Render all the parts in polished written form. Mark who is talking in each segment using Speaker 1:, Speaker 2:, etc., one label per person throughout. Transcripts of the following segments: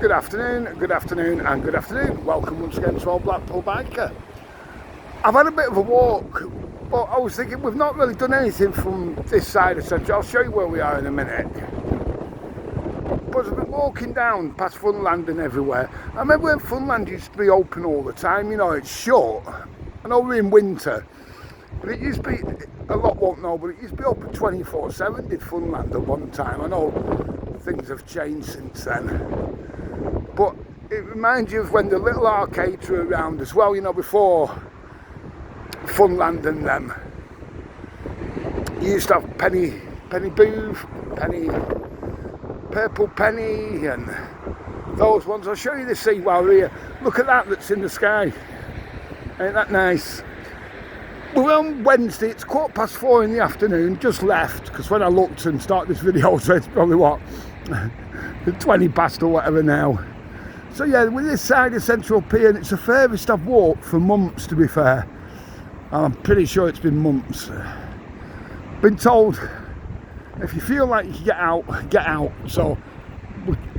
Speaker 1: Good afternoon, and good afternoon. Welcome once again to our Blackpool Biker. I've had a bit of a walk, but I was thinking we've not really done anything from this side of Central. I'll show you where we are in a minute. But I've been walking down past Funland and everywhere. I remember when Funland used to be open all the time, you know, it's short. I know we're in winter, but it used to be, a lot won't know, but it used to be open 24/7, did Funland at one time. I know things have changed since then. But it reminds you of when the little arcades were around as well, you know, before Funland and them. You used to have penny booth, purple penny, and those ones. I'll show you the sea while we're here. Look at that that's in the sky. Ain't that nice? We're on Wednesday, it's 4:15 in the afternoon, just left, because when I looked and started this video, so it's probably what, 20 past or whatever now. So yeah, we're this side of Central Pier, and it's the furthest I've walked for months, to be fair. I'm pretty sure it's been months. Been told, if you feel like you can get out. So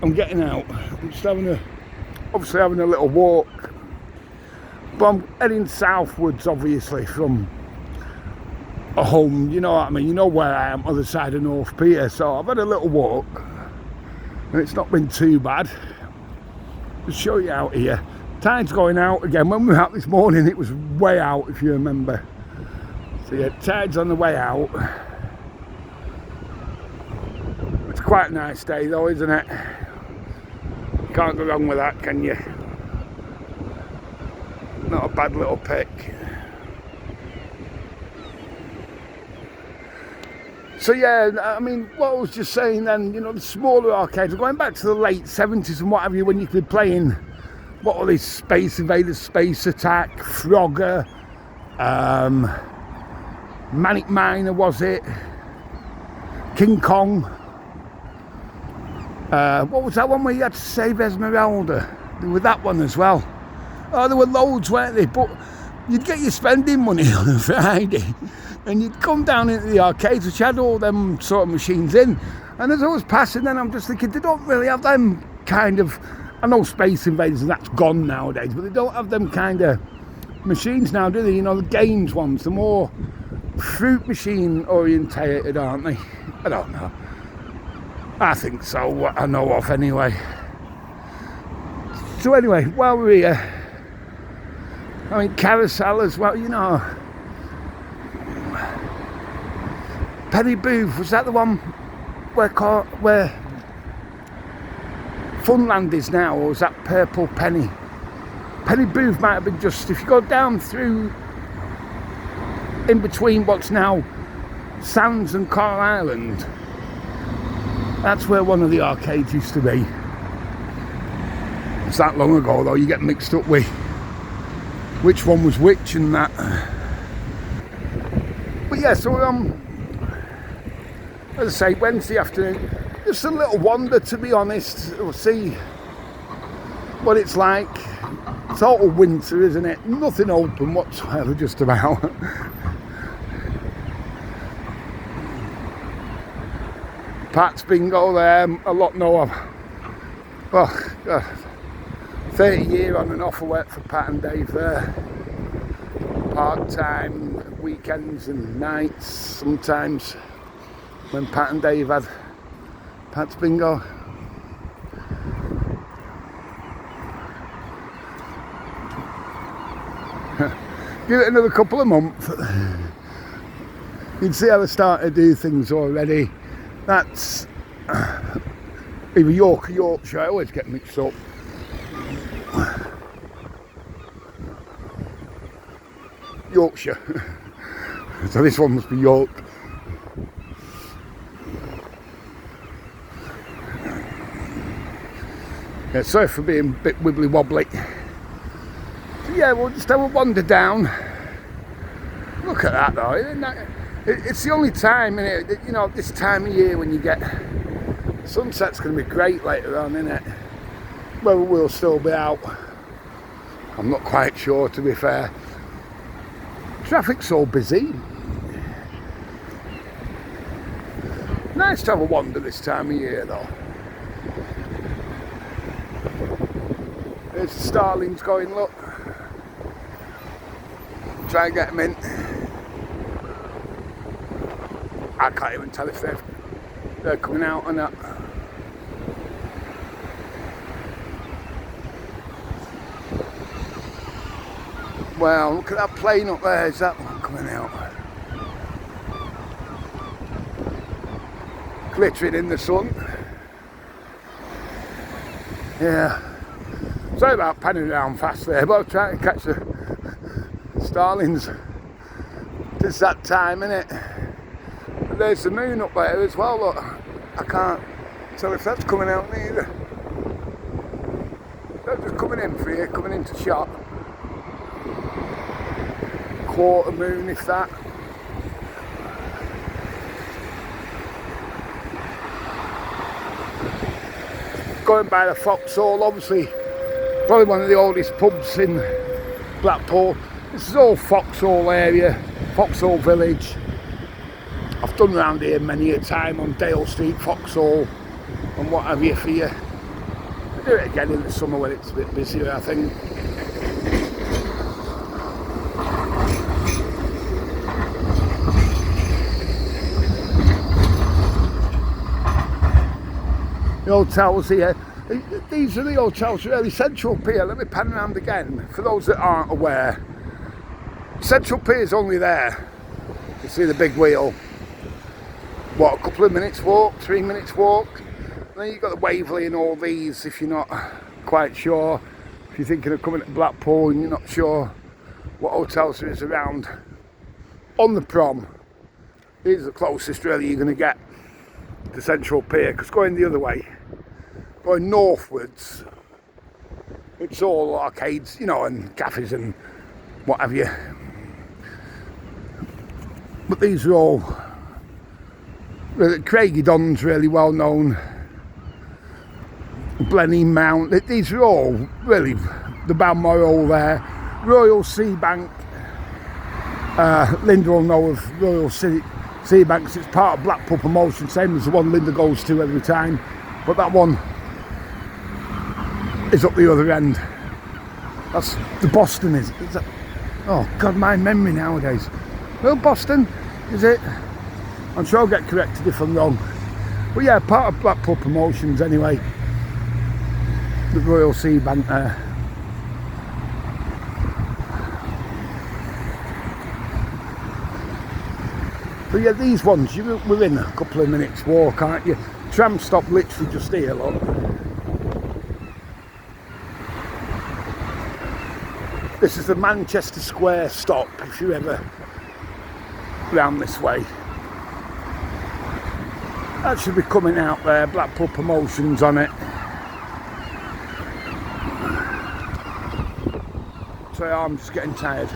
Speaker 1: I'm getting out. I'm just obviously having a little walk. But I'm heading southwards, obviously, from a home, you know what I mean? You know where I am, other side of North Pier. So I've had a little walk, and it's not been too bad. Just show you out here. Tide's going out again. When we were out this morning, it was way out, if you remember. So yeah, tide's on the way out. It's quite a nice day though, isn't it? Can't go wrong with that, can you? Not a bad little pick. So yeah, I mean, what I was just saying then, you know, the smaller arcades, going back to the late 70s and what have you, when you could be playing, what were these, Space Invaders, Space Attack, Frogger, Manic Miner, was it? King Kong. What was that one where you had to save Esmeralda? There was that one as well. Oh, there were loads, weren't there? But you'd get your spending money on a Friday, and you'd come down into the arcades, which had all them sort of machines in. And as I was passing, then I'm just thinking, they don't really have them kind of, I know Space Invaders and that's gone nowadays, but they don't have them kind of machines now, do they? You know, the games ones, the more fruit machine orientated, aren't they? I don't know. I think so, what I know of anyway. So anyway, while we're here, I mean, carousel as well, you know. Penny Booth, was that the one where Funland is now, or was that Purple Penny? Penny Booth might have been just, if you go down through, in between what's now Sands and Coral Island, that's where one of the arcades used to be. It's that long ago though, you get mixed up with which one was which and that. But yeah, so as I say, Wednesday afternoon, just a little wander, to be honest. We'll see what it's like. It's all winter, isn't it? Nothing open whatsoever, just about. Pat's Bingo there, a lot know of. Well, 30 year on and off I work for Pat and Dave there. Part-time, weekends and nights sometimes, when Pat and Dave had Pat's Bingo. Give it another couple of months. You'd see how they start to do things already. That's either York or Yorkshire, I always get mixed up. Yorkshire. So this one must be York. Yeah, sorry for being a bit wibbly wobbly. So yeah, we'll just have a wander down. Look at that though, isn't that, it's the only time, innit, you know, this time of year when you get, sunset's going to be great later on, innit? Whether we'll still be out, I'm not quite sure, to be fair. Traffic's so busy. Nice to have a wander this time of year though. There's the starlings going, look. Try and get them in. I can't even tell if they're coming out or not. Well, look at that plane up there. Is that one coming out? Glittering in the sun. Yeah. Sorry about panning around fast there, but I'm trying to catch the starlings. It's that time, innit? And there's the moon up there as well, look. I can't tell if that's coming out neither. They're just coming in for you, coming into shot. Quarter moon, if that. Going by the Foxhole, obviously, probably one of the oldest pubs in Blackpool. This is all Foxhole area, Foxhole Village. I've done around here many a time on Dale Street, Foxhole, and what have you for you. I'll do it again in the summer when it's a bit busier, I think. The hotels here. These are the hotels, really. Central Pier, let me pan around again, for those that aren't aware. Central Pier is only there. You see the big wheel. What, a couple of minutes walk, 3 minutes walk? And then you've got the Waverley and all these, if you're not quite sure. If you're thinking of coming to Blackpool and you're not sure what hotels there is around. On the Prom, these are the closest really you're going to get to Central Pier, because going the other way, going northwards, it's all arcades, you know, and cafes and what have you. But these are all, Craigie Don's really well known, Blenheim Mount, these are all really, the Balmoral there, Royal Sea Bank, Linda will know of Royal Sea Bank, it's part of Blackpool promotion, same as the one Linda goes to every time, but that one is up the other end. That's the Boston, is that? Oh God, my memory nowadays. Well, Boston, is it? I'm sure I'll get corrected if I'm wrong. But yeah, part of Blackpool promotions anyway. The Royal Sea Bank there. But yeah, these ones, you're within a couple of minutes walk, aren't you? Tram stop literally just here, look. This is the Manchester Square stop, if you're ever round this way. That should be coming out there, Blackpool promotions on it. So I'm just getting tired.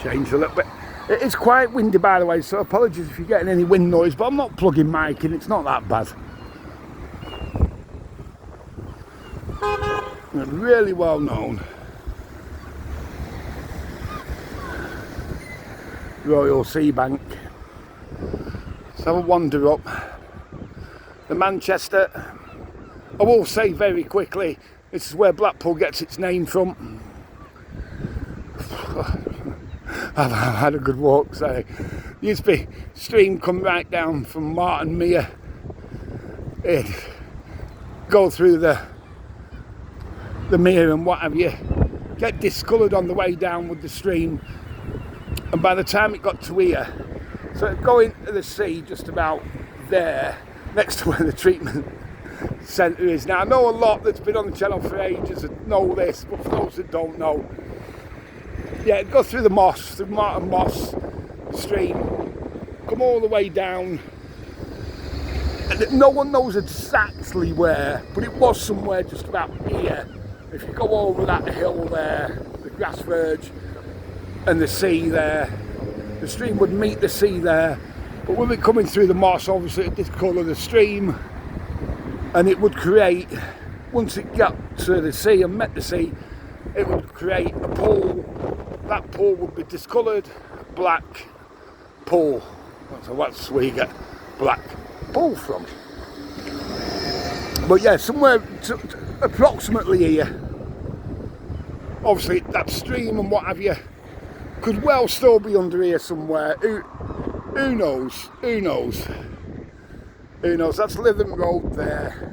Speaker 1: Change a little bit. It is quite windy, by the way, so apologies if you're getting any wind noise, but I'm not plugging mic in, it's not that bad. Really well known. Royal Sea Bank. Let's have a wander up. The Manchester, I will say very quickly, this is where Blackpool gets its name from. I've had a good walk, so used to be stream come right down from Martin Mere. It'd go through the mere and what have you, get discoloured on the way down with the stream, and by the time it got to here, so it'd go into the sea just about there, next to where the treatment centre is. Now I know a lot that's been on the channel for ages that know this, but for those that don't know, yeah, it'd go through the Moss, the Martin Moss stream, come all the way down, and no one knows exactly where, but it was somewhere just about here. If you go over that hill there, the grass verge and the sea there, the stream would meet the sea there, but with it coming through the moss, obviously it discolour the stream, and it would create, once it got to the sea and met the sea, it would create a pool. That pool would be discoloured black pool. So that's where you get black pool from. But yeah, somewhere approximately here. Obviously that stream and what have you could well still be under here somewhere. Who knows? Who knows? Who knows? That's Lytham Road there.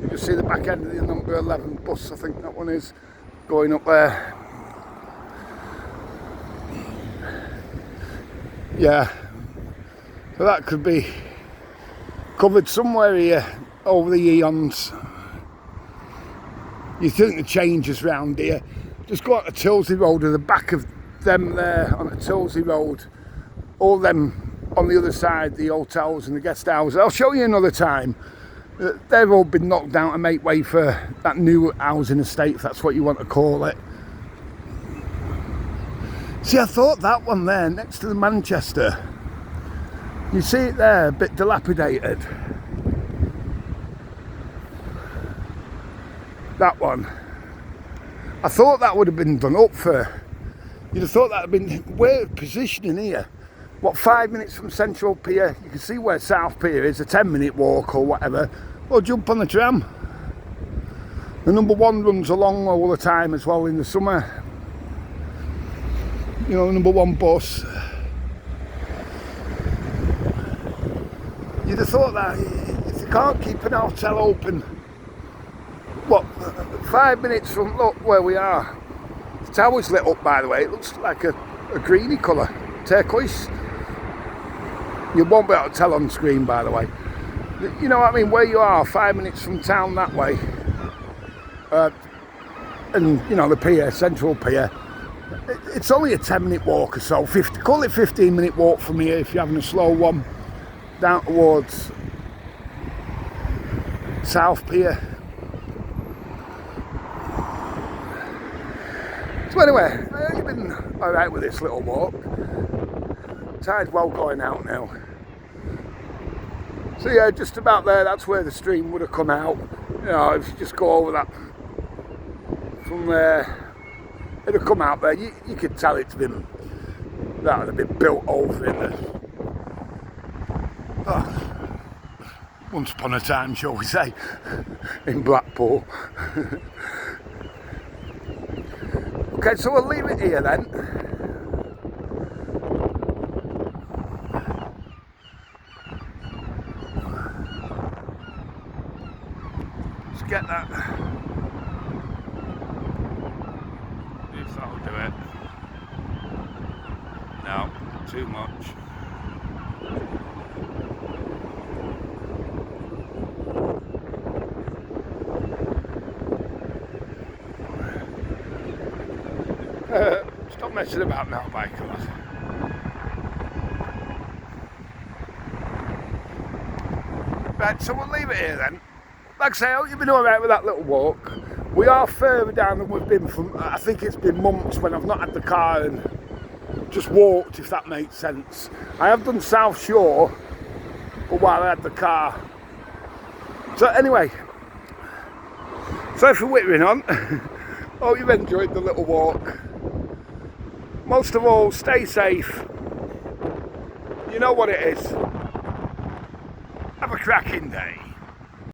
Speaker 1: You can see the back end of the number 11 bus, I think that one is, going up there. Yeah, so that could be covered somewhere here over the eons. You think the changes round here. Just go out to Tilsley Road, at the back of them there on the Tilsley Road, all them on the other side, the hotels and the guest houses. I'll show you another time. They've all been knocked down to make way for that new housing estate, if that's what you want to call it. See, I thought that one there, next to the Manchester, you see it there, a bit dilapidated. That one. I thought that would have been done up for, you'd have thought that would have been, we're positioning here. What, 5 minutes from Central Pier? You can see where South Pier is, a 10-minute walk or whatever. Well, jump on the tram. The number 1 runs along all the time as well in the summer. You know, the number 1 bus. You'd have thought that if you can't keep an hotel open, what, 5 minutes from, look where we are. The tower's lit up, by the way. It looks like a greeny colour, turquoise. You won't be able to tell on screen, by the way. You know what I mean? Where you are, 5 minutes from town that way. And, you know, the pier, Central Pier. It's only a 10-minute walk or so. Call it 15-minute walk from here if you're having a slow one. Down towards South Pier. So anyway, I've been alright with this little walk. Tide's well going out now. So yeah, just about there, that's where the stream would have come out. You know, if you just go over that from there, it'd have come out there. You could tell it's been, that would have been built over it. Once upon a time, shall we say, in Blackpool. Okay, so we'll leave it here then. Let's get that. If that'll do it. No, too much. Stop messing about now, biker lad. Right, so we'll leave it here then. Like I say, I hope you've been alright with that little walk. We are further down than we've been from, I think it's been months when I've not had the car and just walked, if that makes sense. I have done South Shore, but while I had the car. So anyway, sorry for whittering on. Hope you've enjoyed the little walk. Most of all, stay safe. You know what it is. Have a cracking day.